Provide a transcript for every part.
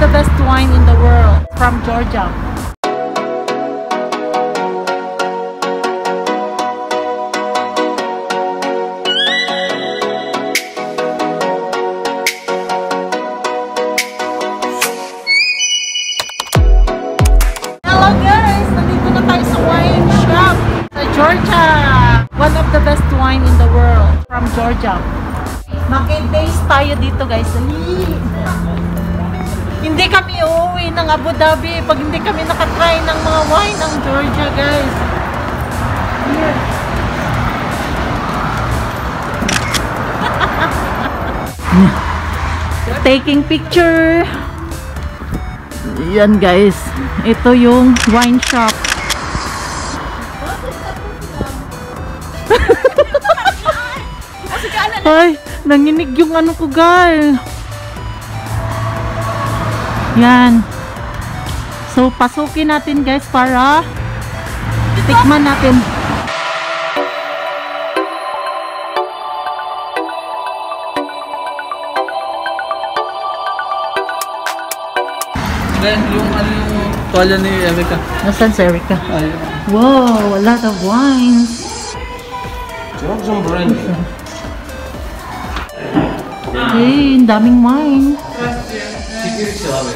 the best wine in the world from Georgia. Hello guys! Nandito na tayo sa wine shop sa Georgia. One of the best wine in the world from Georgia. Maki-taste tayo dito guys. Hindi kami uuwi ng Abu Dhabi pag hindi kami nakatry ng mga wine ng Georgia guys. Here. Taking picture. Yan guys. Ito yung wine shop. Ay, nanginig yung ano ko guys. Yan. So, pasukin natin guys para tikman natin. Then, yung tuwalya ni Erica. Nasaan si Erica? Ayun. Wow, a lot of wines. Drop some brandy. Hey, ang daming wine. Tibilisi abi.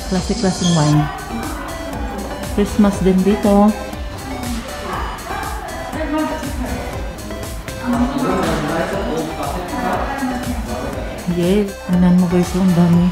Classic wine. Christmas din dito. Yes, tingnan mo guys, ang dami.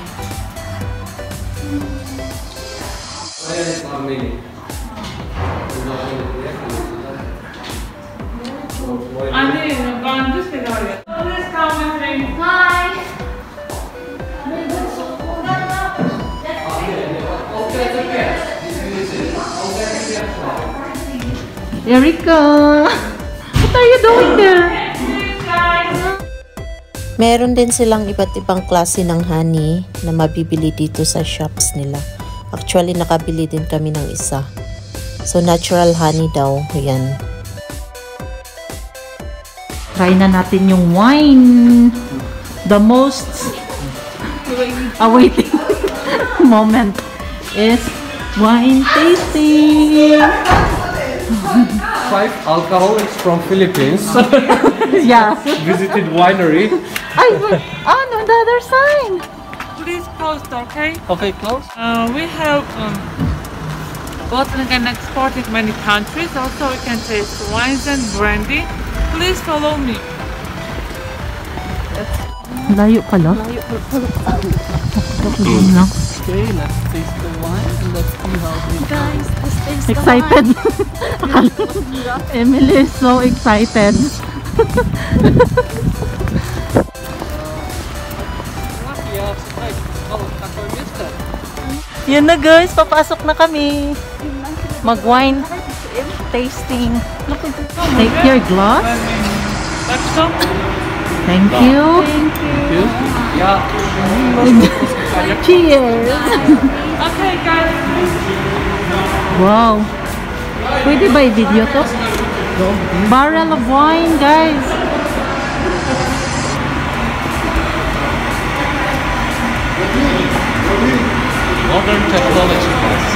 Erica, what are you doing there? Meron din silang iba't ibang klase ng honey na mabibili dito sa shops nila. Actually, nakabili din kami ng isa. So, natural honey daw. Yan. Try na natin yung wine. The most awaiting moment is wine tasting. 5 alcoholics from Philippines. Yeah. Visited winery. Ay, wait. Oh, no, the other side. Please close, okay? Okay, close. We have bottling and exporting many countries. Also, we can taste wines and brandy. Please follow me. Layo pala. Okay, let's taste the wine and let's see how it is. Guys, this tastes Excited. Emily is so excited. Yun na guys, papasok na kami. Mag-wine tasting. Take your glass. Let's go. Thank you. Yeah. Cheers. Okay, guys. Wow. Pwede ba i-video to? Barrel of wine, guys. Modern technology, guys.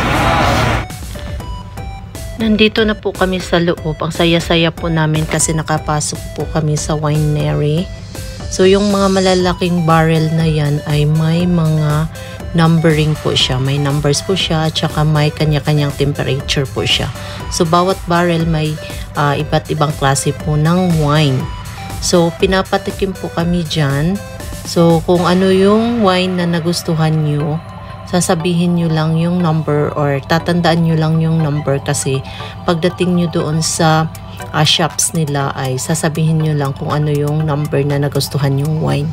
Nandito na po kami sa loob. Ang saya-saya po namin kasi nakapasok po kami sa winery. So, yung mga malalaking barrel na yan ay may mga numbering po siya. May numbers po siya at saka may kanya-kanyang temperature po siya. So, bawat barrel may iba't ibang klase po ng wine. So, pinapatikim po kami dyan. So, kung ano yung wine na nagustuhan nyo, sasabihin nyo lang yung number or tatandaan nyo lang yung number kasi pagdating nyo doon sa shops nila ay sasabihin nyo lang kung ano yung number na nagustuhan yung wine.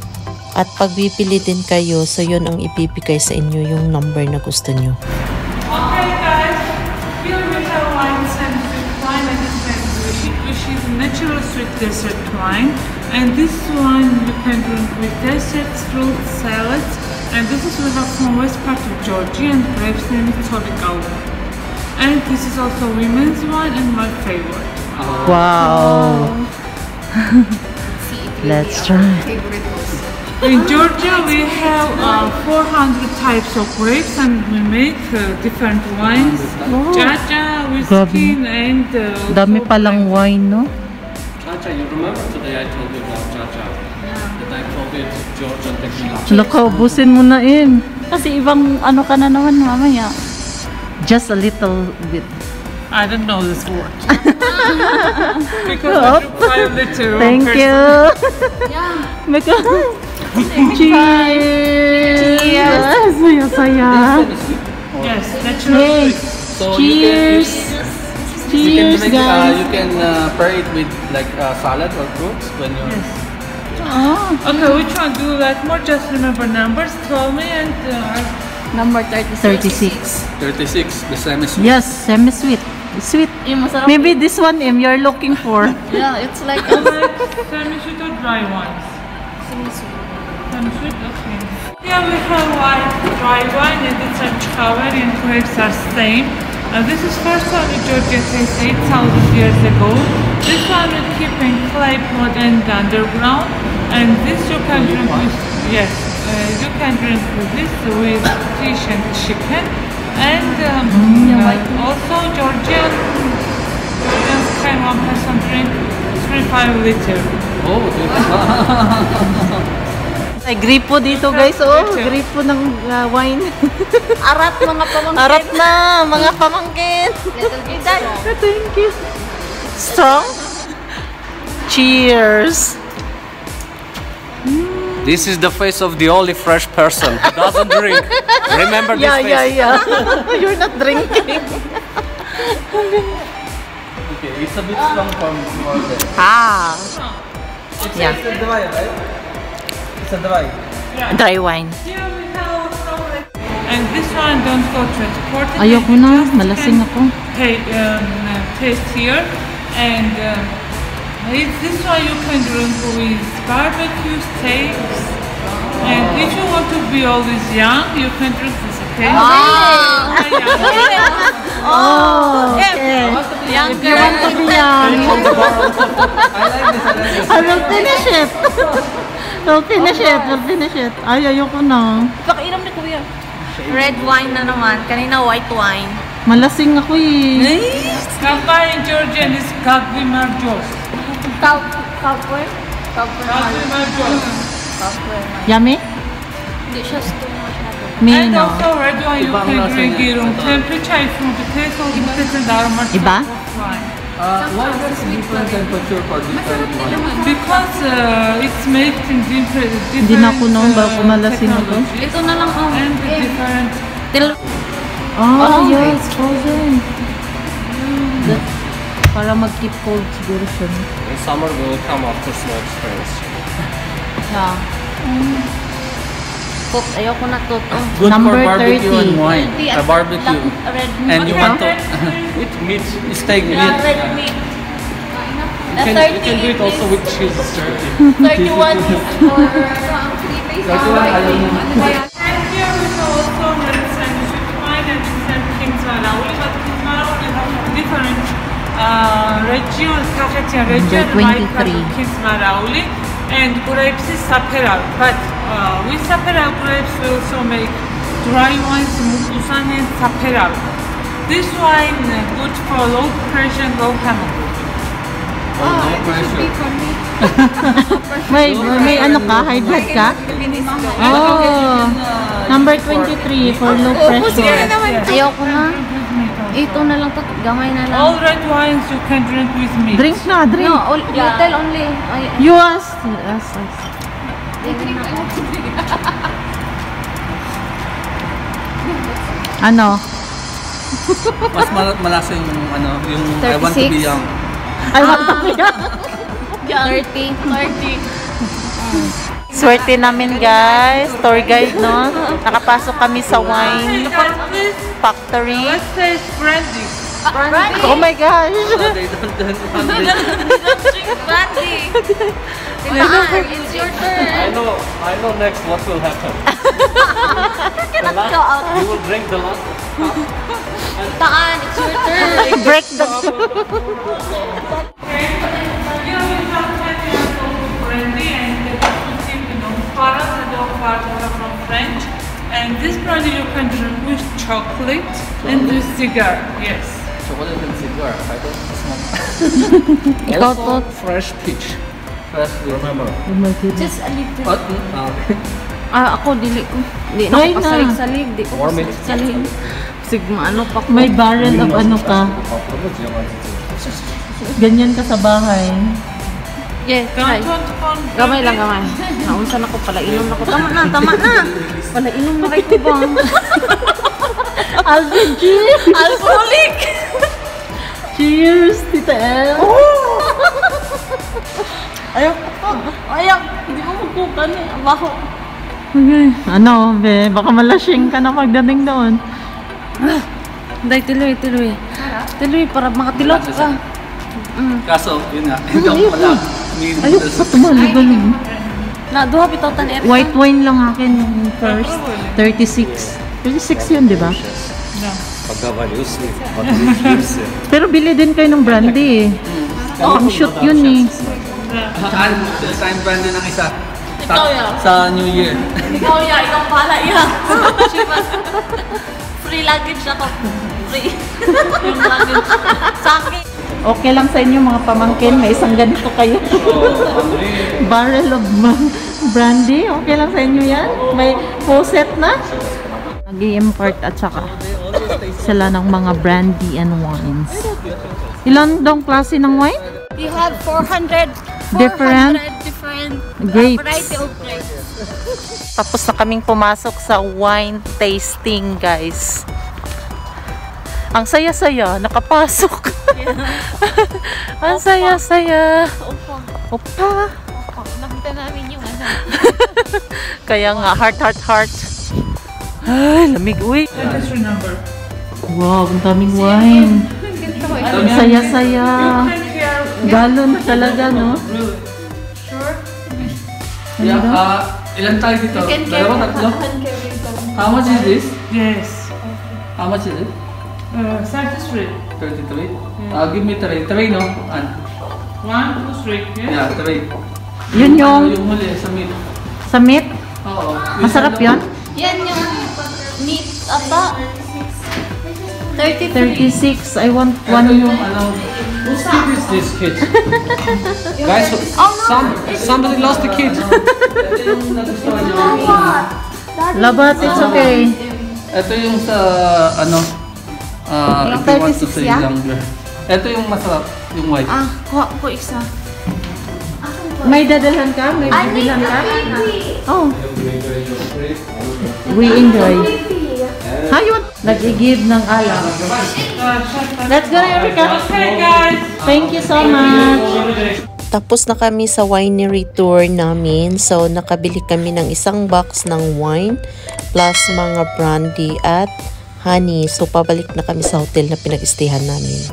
At pag bibili din kayo, so yun ang ibibigay sa inyo yung number na gusto nyo. Okay, guys. Here we have wine and sweet wine and this which is natural sweet dessert wine. And this wine you can drink with desserts, fruits, salads. And this is we have from west part of Georgia and grapes name is Tolikau. And this is also women's wine and my favorite. Wow. Let's try. In Georgia, we have 400 types of grapes, and we make different wines. Jaja, whiskey, and Dami palang wine, no? Chacha, you remember today I told you about Chacha? That I called it Georgian tequila. Laka, ubusin mo na in. Kasi ibang ano ka na naman mamaya. Just a little bit. I don't know this word. Because I do 5 liter. Thank you. Cheers! Cheers! Saya-saya. Yes, natural Hey, sweet. So cheers! you Cheers, can guys! you can pair it with like salad or fruits when you're. Okay, which one do you like more? Just remember numbers. Tell me and Number 36. 36, the same as Yes, semi-sweet. Sweet. Masarap. Maybe this one, you're looking for. Yeah, it's like semi-sweet or dry ones? Semi-sweet, okay. Here we have white dry wine and it's a chava and grapes are same. This is first one in Georgia takes 8,000 years ago. This one we keep in clay pot and underground. And this you can drink with, yes, you can drink with this with fish and chicken. And also Georgian kind one person drink 3-5 liter. Oh, Ay, gripo dito guys, oh. Gripo ng wine. arat mga pamangkin. Arat na, mga pamangkin. Little bit strong. Thank you. Strong? Cheers. This is the face of the only fresh person who doesn't drink. Remember this face. Yeah. You're not drinking. Okay, it's a bit strong for more than. Yeah. It's a dry, right? It's a dry. Dry wine. Here we have and this one don't go transported. Ayoko You na, just malasing can ako. Taste here and this one you can drink with barbecue steaks. And if you want to be always young, you can drink this, okay? Oh, okay. If you want to be young, I will finish it. We'll finish it. Ay, ayoko na. Pakiinom ni Kuya. Red wine na naman. Kanina white wine. Malasing ako eh. Kampay in Georgian is Kagvimar Jos. Cowboy? Kagvimar Jos. Yummy? Hindi siya too masyado. Me, And no. also red wine you can drink it room temperature if you taste of different aromas Iba? of wine. Why is there different temperature for different wine? Because it's made in different Hindi na ako noon, bago malasing ako. technologies Ito na lang oh. and different. Oh, yes, frozen. Para mag-keep cold siguro siya. In summer we will come after snow experience. Yeah. Cook, ayoko na to. Good Number for barbecue 30. and wine. 30 A barbecue. Red And you want to Okay. with meat, steak meat. red meat. You can do it also with cheese. 31 is for And here we have also red sandwich wine and King's Marawi. But King's Marawi has different region, Kakatian region, like 23. King's Marawi. And grapes is Saperal. But with Saperal grapes we also make dry wines, Mukusan and Saperal. This wine good for low pressure and low chemical. No pressure. May ano ka? High blood ka? Oh, number 23 for low pressure. Ayoko na. Ito na lang to. Gamay na lang. All red wines you can drink with meat. Drink na, drink. No, little only. You asked. Yes. Ano? Mas malasa yung ano, yung I want to be 36. young. I want to be 30. Swerte namin guys. Tour guide, no? Nakapasok kami sa wine Please, factory. let's taste brandy. Brandy. Oh my gosh. They don't Drink brandy. It's your turn. I know next what will happen. Cannot go out. You will drink the last. Taan, it's your turn. Break the... Here we have vodka from French. And this brandy you can drink with chocolate and with cigar. Yes. Chocolate and cigar. I don't smoke. Ikaw Also, to? fresh peach. Fresh peach. Remember. Oh my goodness. Just a little. What? Ako dili ko. Di na Ay, ako na. kasalig-salig. Di ko Warm it. kasalig-salig. Sigma ano pa ko. May barrel of ano ka. Ganyan ka sa bahay. Yes, try. Don't Gamay lang, gamay. Naunsa na ko pala. Inom na ko. Tama na, tama na. Pala inom na kayo ba? Alcoholic! Cheers, Tita El. Ayaw. Ayaw. Hindi mo magkukan eh. Baho. Okay. Ano, be? Baka malasing ka na pagdating doon. Day, tuloy. Tuloy para makatilok ka. Kaso, yun nga. Hindi ako pala. Ayok sa tumalugan. Na, duha bitotan erika. White wine lang akin yung first. 36. 36 yun, di ba? Pero bili din kayo ng brandy eh. Pang shoot yun eh. Time brandy ng isa. Ikaw yan. Sa New Year. Ikaw ya, ikaw pala ya. Free luggage ako. Free. Yung luggage. Sa akin. Okay lang sa inyo mga pamangkin, may isang ganito kayo. Barrel of brandy, okay lang sa inyo yan? May full set na? Nag-i-import at saka sila ng mga brandy and wines. Ilan dong klase ng wine? We have 400 Different grapes. variety of grapes. Tapos na kaming pumasok sa wine tasting, guys. Ang saya-saya, nakapasok. Ang saya-saya. Opa. Nakita namin yung ano. Kaya nga, heart. Ay, lamig. Uy. I just remember. Wow, ang daming wine. Ang saya-saya. Galon talaga, no? Sure? Yeah, ilan tayo dito? Dalawa, tatlo? How much is this? Yes. How much is it? 33. 33? Give me 3. 3, no? 1, 2, 3. Yes. Yeah, 3. Yun yung Yung huli, sa meat. sa meat. Oo. Masarap yun? Yan yung meat ata. 33. 36. I want Ito one. yung ano. Whose kid is this kid? Guys, somebody lost the kid. Ito yung nagustuhan nyo. Labat, it's okay. Ito yung sa ano. If you want to say younger. Ito yung masarap, yung white. Kuha ko isa. May dadalhan ka? May bibilhan ka? Oh. We enjoy. Hayun! Nag-i-give ng alak. Let's go, Erica. Okay, guys. Thank you so much. Tapos na kami sa winery tour namin. So, nakabili kami ng isang box ng wine plus mga brandy at honey. So, pabalik na kami sa hotel na pinag-istehan namin.